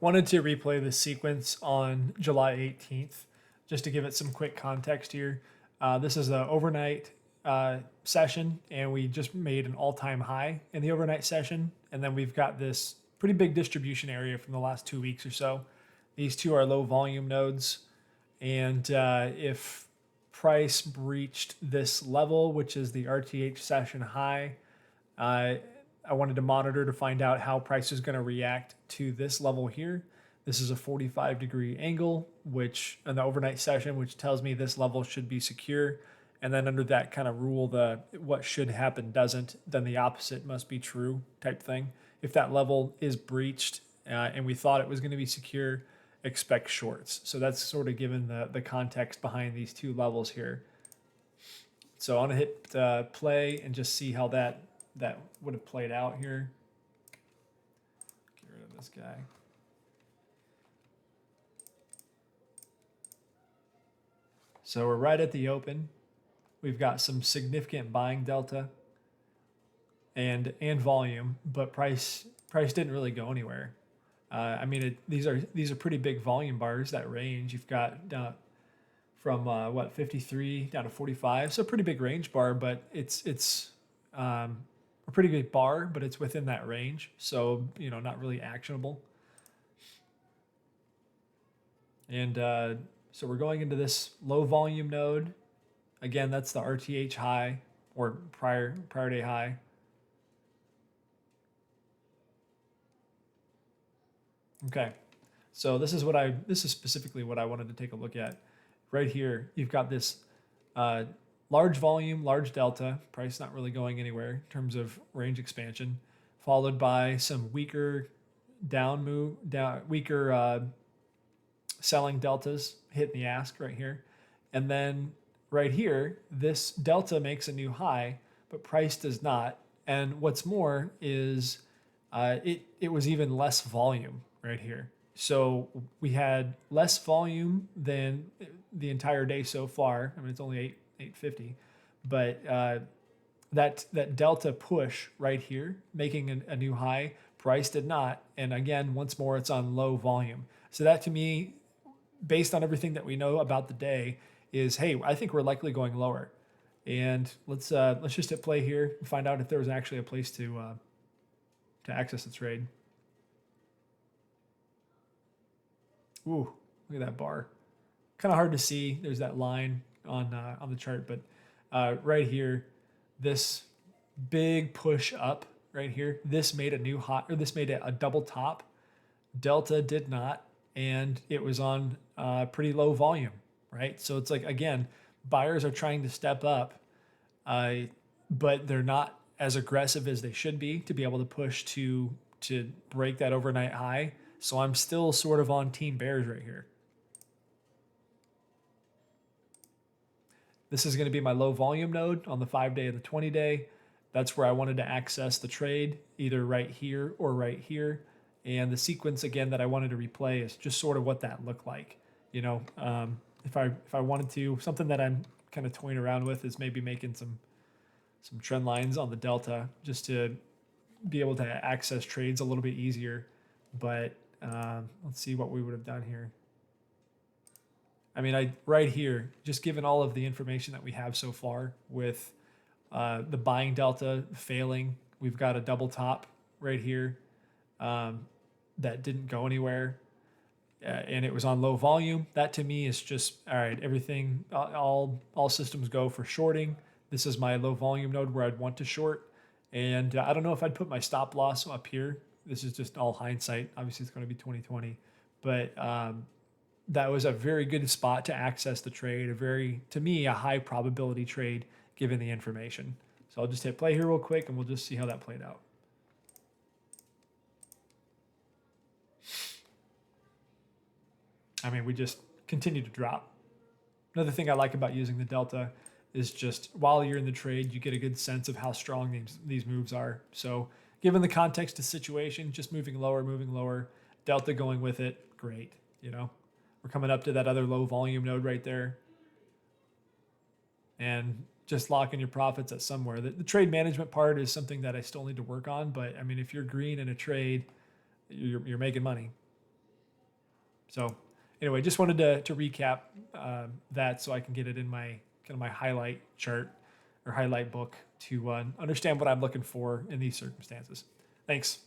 Wanted to replay this sequence on July 18th, just to give it some quick context here. This is the overnight session, and we just made an all-time high in the overnight session. And then we've got this pretty big distribution area from the last 2 weeks or so. These two are low volume nodes. And if price breached this level, which is the RTH session high, I wanted to monitor to find out how price is going to react to this level here. This is a 45-degree angle, which in the overnight session, which tells me this level should be secure. And then under that kind of rule, the what should happen doesn't, then the opposite must be true type thing. If that level is breached and we thought it was going to be secure, expect shorts. So that's sort of given the context behind these two levels here. So I'm going to hit play and just see how that would have played out here. Get rid of this guy. So we're right at the open. We've got some significant buying delta and volume, but price didn't really go anywhere. I mean, these are pretty big volume bars. That range you've got down from 53 down to 45, so pretty big range bar, but it's a pretty big bar, but it's within that range, so not really actionable. And so we're going into this low volume node. Again, that's the RTH high or prior day high. Okay, so this is specifically what I wanted to take a look at. Right here, you've got this large volume, large delta, price not really going anywhere in terms of range expansion, followed by some weaker selling deltas hitting the ask right here. And then right here, this delta makes a new high, but price does not. And what's more is it was even less volume right here. So we had less volume than the entire day so far. I mean, it's only 850, but that delta push right here, making a new high, price did not. And again, once more, it's on low volume. So that to me, based on everything that we know about the day, is, hey, I think we're likely going lower. And let's just hit play here and find out if there was actually a place to access the trade. Ooh, look at that bar. Kind of hard to see. There's that line on the chart, but right here, this big push up right here, this made a new high, or this made a double top. Delta did not, and it was on pretty low volume, right? So it's like, again, buyers are trying to step up, but they're not as aggressive as they should be to be able to push to break that overnight high. So I'm still sort of on team bears right here. This is going to be my low volume node on the 5-day and the 20-day. That's where I wanted to access the trade, either right here or right here. And the sequence, again, that I wanted to replay is just sort of what that looked like. If I wanted to, something that I'm kind of toying around with is maybe making some trend lines on the delta just to be able to access trades a little bit easier. But let's see what we would have done here. I mean, right here, just given all of the information that we have so far with the buying delta failing, we've got a double top right here that didn't go anywhere, and it was on low volume. That to me is just, all right, everything, all systems go for shorting. This is my low volume node where I'd want to short, and I don't know if I'd put my stop loss up here. This is just all hindsight. Obviously, it's going to be 2020, but that was a very good spot to access the trade. To me, a high probability trade given the information. So I'll just hit play here real quick, and we'll just see how that played out. I mean, we just continue to drop. Another thing I like about using the delta is just while you're in the trade, you get a good sense of how strong these moves are. So given the context of situation, just moving lower, delta going with it, great. We're coming up to that other low volume node right there. And just locking your profits at somewhere. The trade management part is something that I still need to work on. But I mean, if you're green in a trade, you're making money. So anyway, just wanted to recap that so I can get it in my kind of my highlight chart or highlight book to understand what I'm looking for in these circumstances. Thanks.